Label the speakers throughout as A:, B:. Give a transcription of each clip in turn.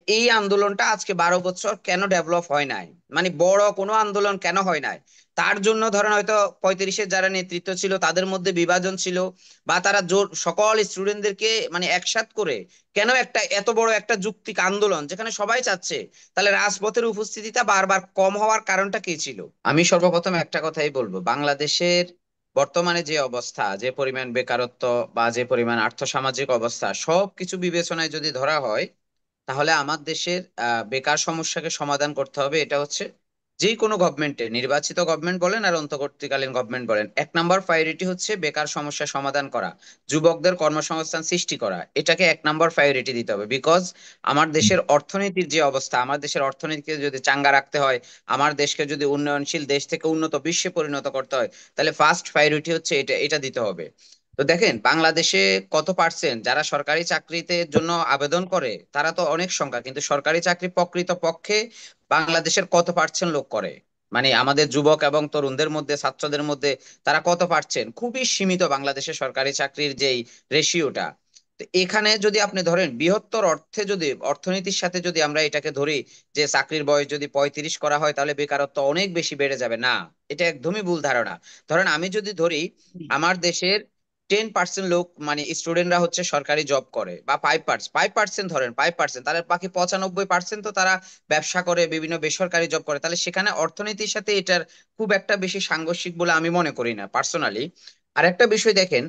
A: এই আন্দোলনটা আজকে 12 বছর কেন ডেভেলপ হয় নাই, মানে বড় কোনো আন্দোলন কেন হয় নাই? তার জন্য ধরেন হয়তো 35-এর যারা নেতৃত্ব ছিল তাদের মধ্যে বিভাজন ছিল, বা তারা জোর সকল স্টুডেন্টদেরকে মানে একসাথ করে কেন একটা এত বড় একটা যুক্তিক আন্দোলন যেখানে সবাই চাচ্ছে, তাহলে রাজপথের উপস্থিতিটা বারবার কম হওয়ার কারণটা কি ছিল? আমি সর্বপ্রথম একটা কথাই বলবো, বাংলাদেশের বর্তমানে যে অবস্থা, যে পরিমাণ বেকারত্ব বা যে পরিমাণ আর্থসামাজিক অবস্থা, সবকিছু বিবেচনায় যদি ধরা হয়, তাহলে আমার দেশের বেকার সমস্যাকে সমাধান করতে হবে। এটা হচ্ছে যে কোনো গভর্নমেন্টে, নির্বাচিত গভর্নমেন্ট বলেন আর অন্তর্বর্তীকালীন গভর্নমেন্ট বলেন, এক নাম্বার প্রায়োরিটি হচ্ছে বেকার সমস্যা সমাধান করা, যুবকদের কর্মসংস্থান সৃষ্টি করা। এটাকে এক নাম্বার প্রায়োরিটি দিতে হবে। বিকজ আমার দেশের অর্থনীতির যে অবস্থা, আমার দেশের অর্থনীতিকে যদি চাঙ্গা রাখতে হয়, আমার দেশকে যদি উন্নয়নশীল দেশ থেকে উন্নত বিশ্বে পরিণত করতে হয়, তাহলে ফার্স্ট প্রায়োরিটি হচ্ছে এটা এটা দিতে হবে। তো দেখেন বাংলাদেশে কত পার্সেন্ট যারা সরকারি চাকরিতে জন্য আবেদন করে, তারা তো অনেক সংখ্যা, কিন্তু সরকারি চাকরি প্রকৃত পক্ষে বাংলাদেশের কত পার্সেন্ট লোক করে? মানে আমাদের যুবক এবং তরুণদের মধ্যে, ছাত্রদের মধ্যে তারা কত পার্সেন্ট? খুবই সীমিত বাংলাদেশের সরকারি চাকরির যেই রেশিওটা। তো এখানে যদি আপনি ধরেন বৃহত্তর অর্থে, যদি অর্থনীতির সাথে যদি আমরা এটাকে ধরি যে চাকরির বয়স যদি 35 করা হয় তাহলে বেকারত্ব অনেক বেশি বেড়ে যাবে, না, এটা একদমই ভুল ধারণা। ধরেন আমি যদি ধরি আমার দেশের 10% লোক মানে স্টুডেন্টরা হচ্ছে সরকারি জব করে, বা 5% ধরেন 5%, তাহলে বাকি 95% তো তারা ব্যবসা করে, বিভিন্ন বেসরকারি জব করে, তাহলে সেখানে অর্থনীতির সাথে এটার খুব একটা বেশি সাংঘর্ষিক বলে আমি মনে করি না পার্সোনালি। আর একটা বিষয় দেখেন,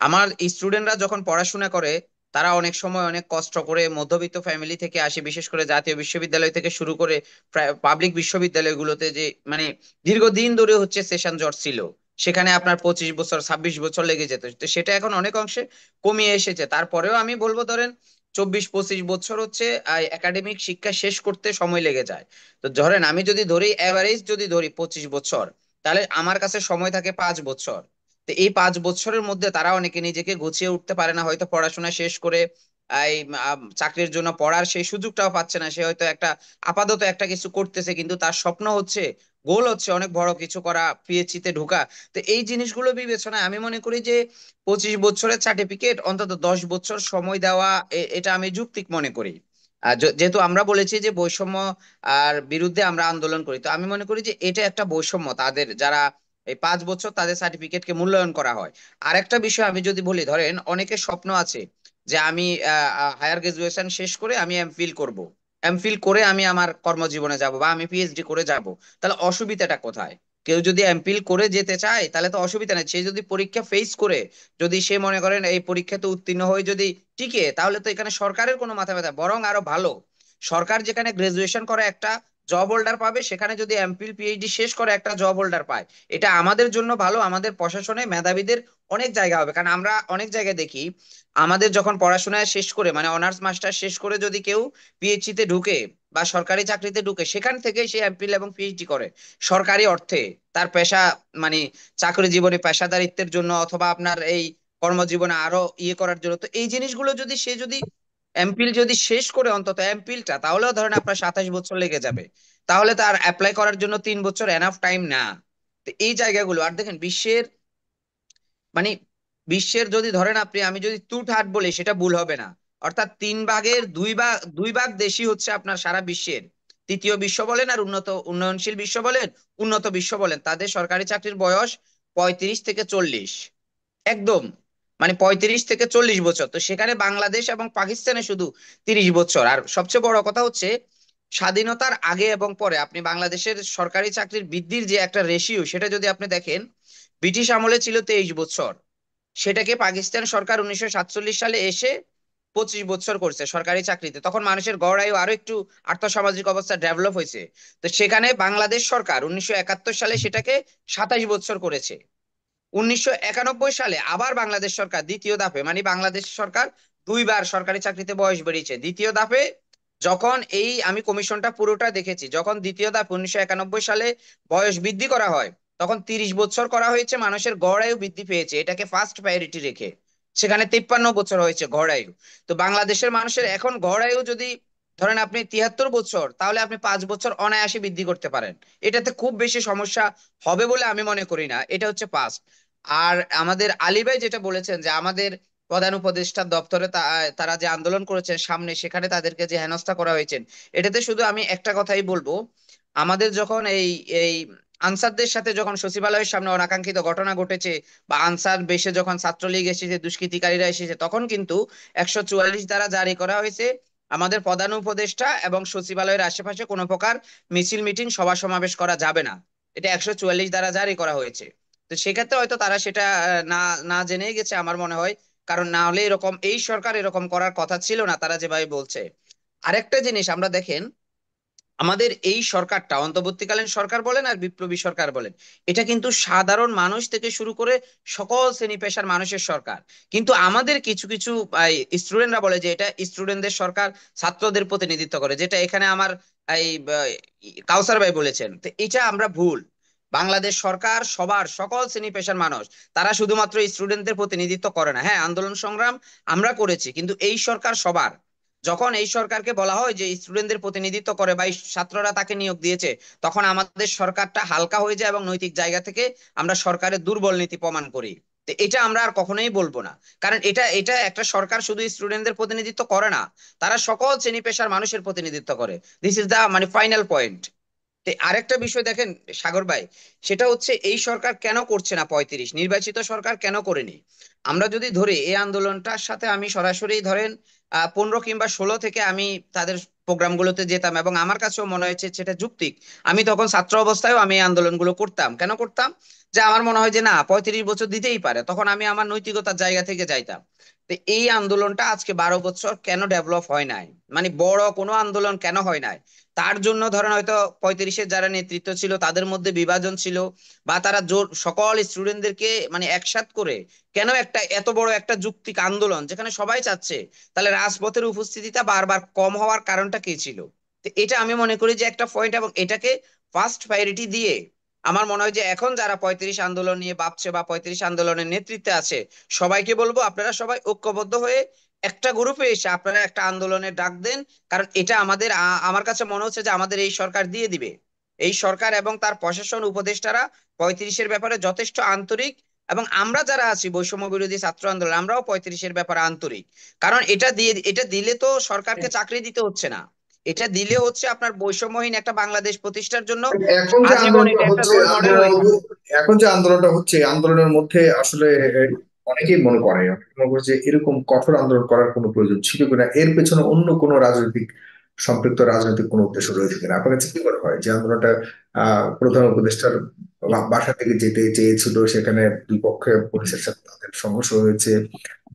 A: আমার স্টুডেন্টরা যখন পড়াশোনা করে, তারা অনেক সময় অনেক কষ্ট করে মধ্যবিত্ত ফ্যামিলি থেকে আসে, বিশেষ করে জাতীয় বিশ্ববিদ্যালয় থেকে শুরু করে পাবলিক বিশ্ববিদ্যালয়গুলোতে, যে মানে দীর্ঘদিন ধরে হচ্ছে সেশন জট ছিল, সেখানে আপনার 25 বছর 26 বছর লেগে যেত। তো সেটা এখন অনেক অংশে কমিয়ে এসেছে, তারপরেও আমি বলবো ধরেন 24-25 বছর হচ্ছে একাডেমিক শিক্ষা শেষ করতে সময় লেগে যায়। তো ধরেন আমি যদি ধরি এভারেজ, যদি ধরি 25 বছর, তাহলে আমার কাছে সময় থাকে 5 বছর। তো এই 5 বছরের মধ্যে তারা অনেকে নিজেকে গুছিয়ে উঠতে পারে না, হয়তো পড়াশোনা শেষ করে এই চাকরির জন্য পড়ার সেই সুযোগটাও পাচ্ছে না। সে হয়তো একটা আপাতত একটা কিছু করতেছে, কিন্তু তার স্বপ্ন হচ্ছে, গোল হচ্ছে অনেক বড় কিছু করা, পিএইচডি তে ঢোকা। তো এই জিনিসগুলো বিবেচনায় আমি মনে করি যে 25 বছরের সার্টিফিকেট অন্তত 10 বছর সময় দেওয়া, এটা আমি যৌক্তিক মনে করি। আর যেহেতু আমরা বলেছি যে বৈষম্য আর বিরুদ্ধে আমরা আন্দোলন করি, তো আমি মনে করি যে এটা একটা বৈষম্য তাদের, যারা এই 5 বছর তাদের সার্টিফিকেটকে মূল্যায়ন করা হয়। আরেকটা বিষয় আমি যদি বলি, ধরেন অনেকের স্বপ্ন আছে যে আমি হায়ার গ্রাজুয়েশন শেষ করে আমি এমফিল করব, এমফিল করে আমি আমার কর্মজীবনে যাব, বা আমি পিএইচডি করে যাব। তাহলে অসুবিধাটা কোথায়? কেউ যদি এমফিল করে যেতে চায় তাহলে তো অসুবিধা নেই, সে যদি পরীক্ষা ফেস করে, যদি সে মনে করেন এই পরীক্ষাতে উত্তীর্ণ হয়ে যদি টিকে, তাহলে তো এখানে সরকারের কোনো মাথা ব্যথা, বরং আরো ভালো। সরকার যেখানে গ্রাজুয়েশন করে একটা জব হোল্ডার পাবে, সেখানে যদি এমফিল পিএইচডি শেষ করে একটা জব হোল্ডার পায়, এটা আমাদের জন্য ভালো, আমাদের প্রশাসনে মেধাবীদের অনেক জায়গা হবে। কারণ আমরা অনেক জায়গায় দেখি, আমাদের যখন পড়াশোনা শেষ করে মানে অনার্স মাস্টার শেষ করে যদি কেউ পিএইচডি তে ঢুকে বা সরকারি চাকরিতে ঢুকে, সেখান থেকে সে এমফিল এবং পিএইচডি করে সরকারি অর্থে, তার পেশা মানে চাকরি জীবনে পেশাদারিত্বের জন্য, অথবা আপনার এই কর্মজীবনে আরো ইয়ে করার জন্য। তো এই জিনিসগুলো যদি সে যদি এমপিল যদি শেষ করে অন্তত এমপিলটা, তাহলেও ধরেন আপনার 27 বছর লেগে যাবে, তাহলে তার অ্যাপ্লাই করার জন্য 3 বছর এনাফ টাইম না? তো এই জায়গাগুলো, আর দেখেন বিশ্বের মানে বিশ্বের যদি ধরেন আপনি, আমি যদি টু থার্ড বলি সেটা ভুল হবে না, অর্থাৎ 3 ভাগের 2 ভাগ দেশই হচ্ছে আপনার সারা বিশ্বের, তৃতীয় বিশ্ব বলেন আর উন্নয়নশীল বিশ্ব বলেন, উন্নত বিশ্ব বলেন, তাদের সরকারি চাকরির বয়স 35 থেকে 40, একদম মানে 35 থেকে 40 বছর। তো সেখানে বাংলাদেশ এবং পাকিস্তানে শুধু 30 বছর। আর সবচেয়ে বড় কথা হচ্ছে, স্বাধীনতার আগে এবং পরে আপনি বাংলাদেশের সরকারি চাকরির বৃদ্ধির যে একটা রেশিও, সেটা যদি আপনি দেখেন, ব্রিটিশ আমলে ছিল 23 বছর, সেটাকে পাকিস্তান সরকার 1947 সালে এসে 25 বছর করছে সরকারি চাকরিতে। তখন মানুষের গড় আয়ু আরো একটু আর্থসামাজিক অবস্থা ডেভেলপ হয়েছে। তো সেখানে বাংলাদেশ সরকার 1971 সালে সেটাকে 27 বছর করেছে। 1991 সালে আবার বাংলাদেশ সরকার দ্বিতীয় ধাপে, মানে বাংলাদেশ সরকার দুইবার সরকারি চাকরিতে বয়স বেড়েছে। দ্বিতীয় ধাপে যখন এই আমি কমিশনটা পুরোটা দেখেছি, যখন দ্বিতীয় ধাপ 1991 সালে বয়স বৃদ্ধি করা হয়, তখন 30 বছর করা হয়েছে, মানুষের গড় আয়ু বৃদ্ধি পেয়েছে, এটাকে ফার্স্ট প্রায়োরিটি রেখে সেখানে 53 বছর হয়েছে গড় আয়ু। তো বাংলাদেশের মানুষের এখন গড় আয়ু যদি ধরেন আপনি 73 বছর, তাহলে আপনি 5 বছর অনায়াসে বৃদ্ধি করতে পারেন। এটাতে খুব বেশি সমস্যা হবে বলে আমি মনে করি না। এটা হচ্ছে পাঁচ। আর আমাদের আলী ভাই যেটা বলেছেন যে আমাদের প্রধান উপদেষ্টার দপ্তরে তারা যে আন্দোলন করেছেন সামনে, সেখানে তাদেরকে যে হেনস্থা করা হয়েছে, এটাতে শুধু আমি একটা কথাই বলবো। আমাদের যখন এই এই আনসারদের সাথে যখন সচিবালয়ের সামনে অনাকাঙ্ক্ষিত ঘটনা ঘটেছে, বা আনসার বেশে যখন ছাত্রলীগ এসেছে, দুষ্কৃতিকারীরা এসেছে, তখন কিন্তু 144 ধারা জারি করা হয়েছে। আমাদের প্রধান উপদেষ্টা এবং সচিবালয়ের আশেপাশে কোনো প্রকার মিছিল মিটিং সভা সমাবেশ করা যাবে না, এটা 144 দ্বারা জারি করা হয়েছে। তো সেক্ষেত্রে হয়তো তারা সেটা না না জেনেই গেছে আমার মনে হয়। কারণ না হলে এরকম এই সরকার এরকম করার কথা ছিল না, তারা যেভাবে বলছে। আরেকটা জিনিস আমরা দেখেন, আমাদের এই সরকারটা অন্তর্বর্তীকালীন সরকার বলেন আর বিপ্লবী সরকার বলেন, এটা কিন্তু সাধারণ মানুষ থেকে শুরু করে সকল শ্রেণী পেশার মানুষের সরকার। কিন্তু আমাদের কিছু কিছু স্টুডেন্টরা বলে যে এটা স্টুডেন্টদের সরকার, ছাত্রদের প্রতিনিধিত্ব করে, যেটা এখানে আমার এই কাউসার ভাই বলেছেন। তো এটা আমরা ভুল। বাংলাদেশ সরকার সবার, সকল শ্রেণী পেশার মানুষ, তারা শুধুমাত্র স্টুডেন্টদের প্রতিনিধিত্ব করে না। হ্যাঁ, আন্দোলন সংগ্রাম আমরা করেছি, কিন্তু এই সরকার সবার। যখন এই সরকারকে বলা হয় যে স্টুডেন্টদের প্রতিনিধিত্ব করে বা এই ছাত্ররা তাকে নিয়োগ দিয়েছে, তখন আমাদের সরকারটা হালকা হয়ে যায় এবং নৈতিক জায়গা থেকে আমরা সরকারের দুর্বল নীতি প্রমাণ করি। তো এটা আমরা আর কখনোই বলবো না। কারণ এটা এটা একটা সরকার শুধু স্টুডেন্টদের প্রতিনিধিত্ব করে না, তারা সকল শ্রেণী পেশার মানুষের প্রতিনিধিত্ব করে। দিস ইজ দা মানে ফাইনাল পয়েন্ট। আরেকটা বিষয় দেখেন সাগর ভাই, সেটা হচ্ছে এই সরকার কেন করছে না 35, নির্বাচিত সরকার কেন করেনি। আমরা যদি ধরি এই আন্দোলনটার সাথে আমি সরাসরি ধরেন 15 কিংবা 16 থেকে আমি তাদের প্রোগ্রামগুলোতে যেতাম, এবং আমার কাছেও মনে হয়েছে সেটা যুক্তিক। আমি তখন ছাত্র অবস্থায়ও আমি এই আন্দোলনগুলো করতাম। কেন করতাম? যে আমার মনে হয় যে না, 35 বছর দিতেই পারে, তখন আমি আমার নৈতিকতার জায়গা থেকে যাইতাম। তো এই আন্দোলনটা আজকে 12 বছর কেন ডেভেলপ হয় নাই, মানে বড় কোনো আন্দোলন কেন হয় নাই, তার জন্য ধরেন হয়তো 35-এর যারা নেতৃত্ব ছিল তাদের মধ্যে বিভাজন ছিল, বা তারা জোর সকল স্টুডেন্টদেরকে মানে একসাথ করে কেন একটা এত বড় একটা যুক্তিক আন্দোলন যেখানে সবাই চাচ্ছে, তাহলে রাজপথের উপস্থিতিটা বারবার কম হওয়ার কারণটা কি ছিল? তো এটা আমি মনে করি যে একটা পয়েন্ট, এবং এটাকে ফার্স্ট প্রায়োরিটি দিয়ে আমার মনে হয় যে এখন যারা 35 আন্দোলন নিয়ে ভাবছে বা 35 আন্দোলনের নেতৃত্বে আছে, সবাইকে বলবো আপনারা সবাই ঐক্যবদ্ধ হয়ে একটা গ্রুপে এসে আপনারা একটা আন্দোলনের ডাক দেন। কারণ এটা আমাদের আমার কাছে মনে হচ্ছে যে আমাদের এই সরকার দিয়ে দিবে। এই সরকার এবং তার প্রশাসন উপদেষ্টারা 35-এর ব্যাপারে যথেষ্ট আন্তরিক, এবং আমরা যারা আছি বৈষম্য বিরোধী ছাত্র আন্দোলন, আমরাও 35-এর ব্যাপারে আন্তরিক। কারণ এটা দিলে তো সরকারকে চাকরি দিতে হচ্ছে না, এটা দিলে হচ্ছে আপনার বৈষম্যহীন একটা বাংলাদেশ প্রতিষ্ঠার জন্য
B: এখন যে
A: আজীবন
B: আন্দোলনটা
A: এটা একটা
B: হচ্ছে
A: রোল মডেল হয়ে থাকবে।
B: এখন যে আন্দোলনটা হচ্ছে এই আন্দোলনের মধ্যে আসলে অনেকেই মনে করে যে এরকম কঠোর আন্দোলন করার কোনো প্রয়োজন ছিল কিনা, এর পেছনে অন্য কোনো রাজনৈতিক সম্পৃক্ত রাজনৈতিক কোনো উদ্দেশ্য রয়েছে কিনা, আপনার কাছে কি মনে হয় যে আন্দোলনটা প্রধান উপদেষ্টার বাসা থেকে যেতে চেয়েছিল, সেখানে দুই পক্ষে পুলিশের সাথে তাদের সংঘর্ষ হয়েছে,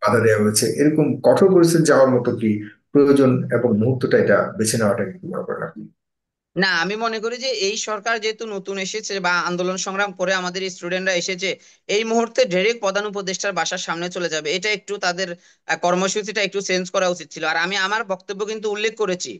B: বাধা দেওয়া হয়েছে, এরকম কঠোর পরিস্থিতি যাওয়ার মতো কি প্রয়োজন এবং মুহূর্তটা এটা বেছে নেওয়াটা কি মনে করেন আপনি?
A: না, আমি মনে করি যে এই সরকার যেহেতু নতুন এসেছে বা আন্দোলন সংগ্রাম করে আমাদের স্টুডেন্টরা এসেছে, এই মুহূর্তে ডাইরেক্ট প্রধান উপদেষ্টার বাসার সামনে চলে যাবে, এটা একটু তাদের কর্মসূচিটা একটু চেঞ্জ করা উচিত ছিল। আর আমি আমার বক্তব্য কিন্তু উল্লেখ করেছি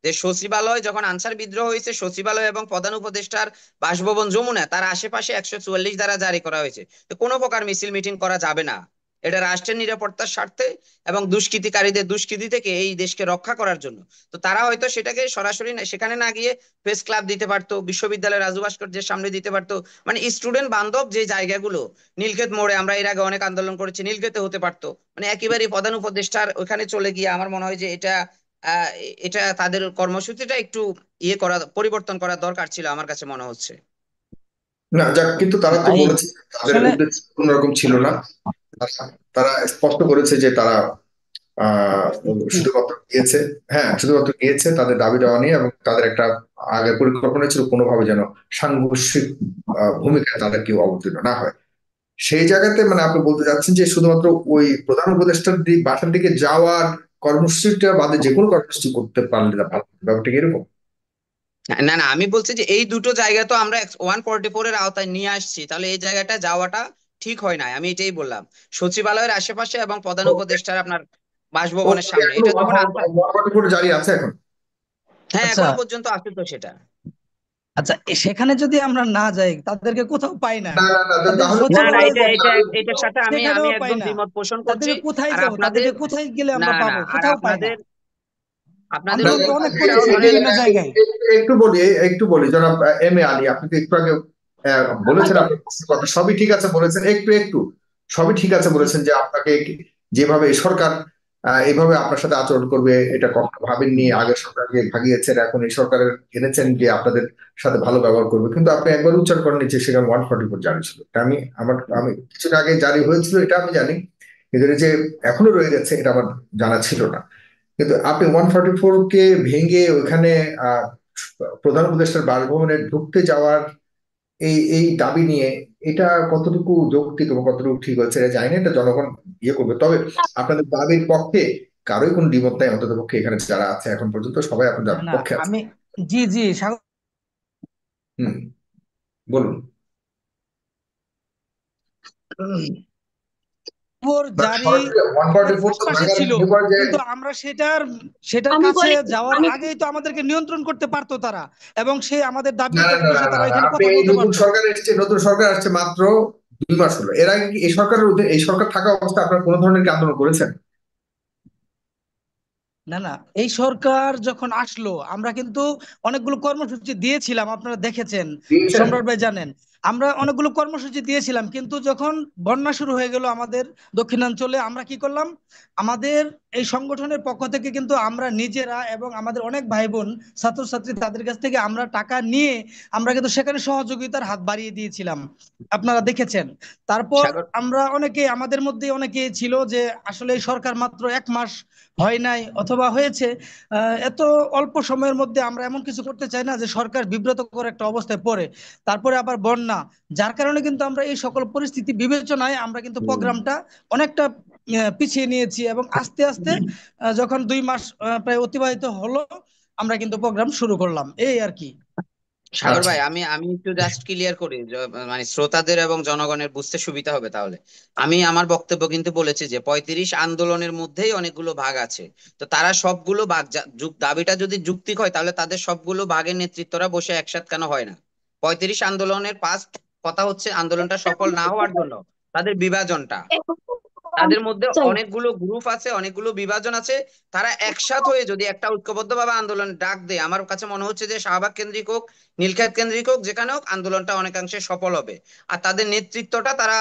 A: যে সচিবালয় যখন আনসার বিদ্রোহ হয়েছে, সচিবালয় এবং প্রধান উপদেষ্টার বাসভবন যমুনা তার আশেপাশে 144 দ্বারা জারি করা হয়েছে। তো কোনো প্রকার মিছিল মিটিং করা যাবে না, এটা রাষ্ট্রের নিরাপত্তার স্বার্থে এবং দুষ্কৃতিকারীদের দুষ্কৃতি থেকে এই দেশকে রক্ষা করার জন্য। তো তারা হয়তো সেটাকে সরাসরি সেখানে না গিয়ে প্রেস ক্লাব দিতে পারতো, বিশ্ববিদ্যালয়ের রাজু ভাস্কর্যের সামনে দিতে পারতো, মানে স্টুডেন্ট বান্ধব যে জায়গাগুলো, নীলক্ষেত মোড়ে আমরা এর আগে অনেক আন্দোলন করেছি, নীলক্ষেতে হতে পারতো। মানে একেবারে প্রধান উপদেষ্টার ওখানে চলে গিয়ে আমার মনে হয় যে আহ এটা তাদের কর্মসূচিটা একটু পরিবর্তন করার দরকার ছিল আমার কাছে মনে হচ্ছে।
B: না যাক, কিন্তু তারা তো
C: ভাই
B: বলেছে তাদের
C: আসলে
B: উদ্দেশ্য অন্যরকম ছিল না। তারা তারা স্পষ্ট করেছে যে তারা আহ শুধুমাত্র গিয়েছে, হ্যাঁ শুধুমাত্র গিয়েছে তাদের দাবি দেওয়া নিয়ে, এবং তাদের একটা আগের পরিকল্পনা ছিল কোনোভাবে যেন সাংঘর্ষিক ভূমিকায় তাদের কেউ অবতীর্ণ না হয়। সেই জায়গাতে মানে আপনি বলতে চাচ্ছেন যে শুধুমাত্র ওই প্রধান উপদেষ্টার বাসার দিকে যাওয়ার কর্মসূচিটা বাদে যে কোনো কর্মসূচি করতে পারলে তা ভালো হবে। ব্যাপারটা কি এরকম?
A: না না, আমি বলছি যে এই দুটো জায়গা তো আমরা 144 এর আওতায় নিয়ে আসছি, তাহলে এই জায়গাটা যাওয়াটা ঠিক হয় নাই, আমি এটাই বললাম। সচিবালয়ের আশেপাশে এবং প্রধান
B: ও
A: উপদেষ্টার আপনার
B: ও
A: বাসভবনের সামনে
B: এখনো
A: এটা যখন
B: করে জারি আছে এখন?
A: হ্যাঁ,
C: আচ্ছা
A: এখনো পর্যন্ত আছে তো সেটা।
C: আচ্ছা সেখানে যদি আমরা না যাই তাদেরকে কোথাও পাই না,
B: না না না,
C: তাদের
B: তাহলে তো
A: না না,
C: সচিবালয়
A: এটা এটা
B: তাহলে
A: এটার সাথে আমি আমি
C: সেখানেও পাই
A: একদম
C: না,
A: দ্বিমত পোষণ করছি।
C: তাদেরকে কোথায়
A: আর
C: যাব,
A: আপনাদের
C: তাদেরকে কোথায় গেলে
A: না
C: আমরা
A: না,
C: পাবো,
A: আর
C: কোথাও পাই না।
A: আপনাদের
B: না,
C: আন্দোলন তো অনেক
A: উপদেষ্টাও
C: করেছি
A: ধরেন।
C: বিভিন্ন জায়গায়।
B: একটু বলি জনাব এম এ আলী, আপনি তো একটু আগে বলেছেন আপনার কথা সবই ঠিক আছে বলেছেন, একটু সবই ঠিক আছে বলেছেন যে আপনাকে যেভাবে এই সরকার এইভাবে আপনার সাথে আচরণ করবে এটা কখনো ভাবেননি। আগের সরকারকে ভাগিয়েছেন, এখন এই সরকারের এনেছেন যে আপনাদের সাথে ভালো ব্যবহার করবে, কিন্তু আপনি একবার উচ্চারণ করেন যে সেখানে 144 জারি ছিল। এটা আমি কিছুদিন আগে জারি হয়েছিল এটা আমি জানি, কিন্তু এটা যে এখনো রয়ে গেছে এটা আমার জানা ছিল না। কিন্তু আপনি 144 কে ভেঙে ওইখানে আহ প্রধান উপদেষ্টার বাসভবনে ঢুকতে যাওয়ার এই এই দাবি নিয়ে এটা কতটুকু যৌক্তিক এবং কতটুকু ঠিক হচ্ছে এটা জানি না, এটা জনগণ ইয়ে করবে। তবে আপনাদের দাবির পক্ষে কারোই কোনো দ্বিমত নাই, অন্তত পক্ষে এখানে যারা আছে এখন পর্যন্ত সবাই আপনার
C: না
B: দাবির
C: না
B: পক্ষে আছে।
C: আমি, জি জি
B: হুম, বলুন।
C: খবর জারি
B: সরাসরি ওয়ান ফর্টি
C: আমাদের
B: ফোর তো
C: আশপাশে
B: ভাঙার
C: ছিল,
B: এবার যে
C: কিন্তু আমরা সেটার
D: আমি
C: কাছে
D: বলি,
C: যাওয়ার
D: আমি
C: আগেই তো আমাদেরকে নিয়ন্ত্রণ করতে পারতো তারা, এবং সে আমাদের
B: না
C: দাবির
B: না
C: পক্ষে
B: না না
C: বসে
B: না
C: তারা
B: না,
C: এখানে
B: আপনি
C: কথা
B: এই
C: বলতে
B: নতুন
C: পারতো।
B: সরকার এসছে, নতুন সরকার আসছে মাত্র 2 মাস হলো। এর আগে কি এই সরকারের এই সরকার থাকা অবস্থায় আপনার কোনো ধরনের কি আন্দোলন করেছেন?
C: না না, এই সরকার যখন আসলো আমরা কিন্তু অনেকগুলো কর্মসূচি দিয়েছিলাম, আপনারা দেখেছেন,
B: দিয়েছেন।
C: সম্রাট ভাই জানেন। আমরা অনেকগুলো কর্মসূচি দিয়েছিলাম, কিন্তু যখন বন্যা শুরু হয়ে গেল আমাদের দক্ষিণাঞ্চলে, আমরা কি করলাম, আমাদের এই সংগঠনের পক্ষ থেকে কিন্তু আমরা নিজেরা এবং আমাদের অনেক ভাই বোন ছাত্রছাত্রী তাদের কাছ থেকে আমরা টাকা নিয়ে আমরা কিন্তু সেখানে সহযোগিতার হাত বাড়িয়ে দিয়েছিলাম, আপনারা দেখেছেন। তারপর
A: সাগর
C: আমরা অনেকে, আমাদের মধ্যে অনেকে ছিল যে আসলে এই সরকার মাত্র 1 মাস হয় নাই অথবা হয়েছে, এত অল্প সময়ের মধ্যে আমরা এমন কিছু করতে চাই না যে সরকার বিব্রতকর একটা অবস্থায় পড়ে, তারপরে আবার বন্যা, যার কারণে কিন্তু আমরা এই সকল পরিস্থিতি বিবেচনায় আমরা কিন্তু
B: হুম।
C: প্রোগ্রামটা অনেকটা পিছিয়ে নিয়েছি, এবং আস্তে আস্তে যখন 2 মাস প্রায় অতিবাহিত হলো, আমরা কিন্তু প্রোগ্রাম শুরু করলাম, এই আর কি।
A: সাগর
B: আচ্ছা।
A: ভাই, আমি আমি একটু জাস্ট ক্লিয়ার করি মানে শ্রোতাদের এবং জনগণের বুঝতে সুবিধা হবে তাহলে। আমি আমার বক্তব্য কিন্তু বলেছি যে 35 আন্দোলনের মধ্যেই অনেকগুলো ভাগ আছে। তো তারা সবগুলো ভাগ দাবিটা যদি যুক্তিক হয় তাহলে তাদের সবগুলো ভাগের নেতৃত্বরা বসে একসাথে কেন হয় না? 35 আন্দোলনের পাস্ট কথা হচ্ছে আন্দোলনটা সফল না হওয়ার জন্য তাদের বিভাজনটা, তাদের মধ্যে
D: চাই।
A: অনেকগুলো গ্রুপ আছে, অনেকগুলো বিভাজন আছে। তারা একসাথ হয়ে যদি একটা ঐক্যবদ্ধভাবে আন্দোলন ডাক দেয়, আমার কাছে মনে হচ্ছে যে শাহবাগ কেন্দ্রিক হোক, নীলক্ষেত কেন্দ্রিক হোক, যেখানে হোক আন্দোলনটা অনেকাংশে সফল হবে। আর তাদের নেতৃত্বটা তারা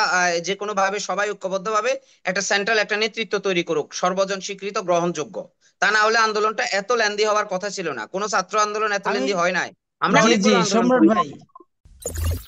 A: যে কোনো ভাবে সবাই ঐক্যবদ্ধভাবে একটা সেন্ট্রাল একটা নেতৃত্ব তৈরি করুক, সর্বজন স্বীকৃত গ্রহণযোগ্য। তা না হলে আন্দোলনটা এত লেন্দি হওয়ার কথা ছিল না। কোনো ছাত্র আন্দোলন এত
C: আমি,
A: লেন্দি হয় নাই, আমরা
C: জি জি
A: অনেকগুলো আন্দোলন
C: সম্রাট
A: করেছি।
C: ভাই,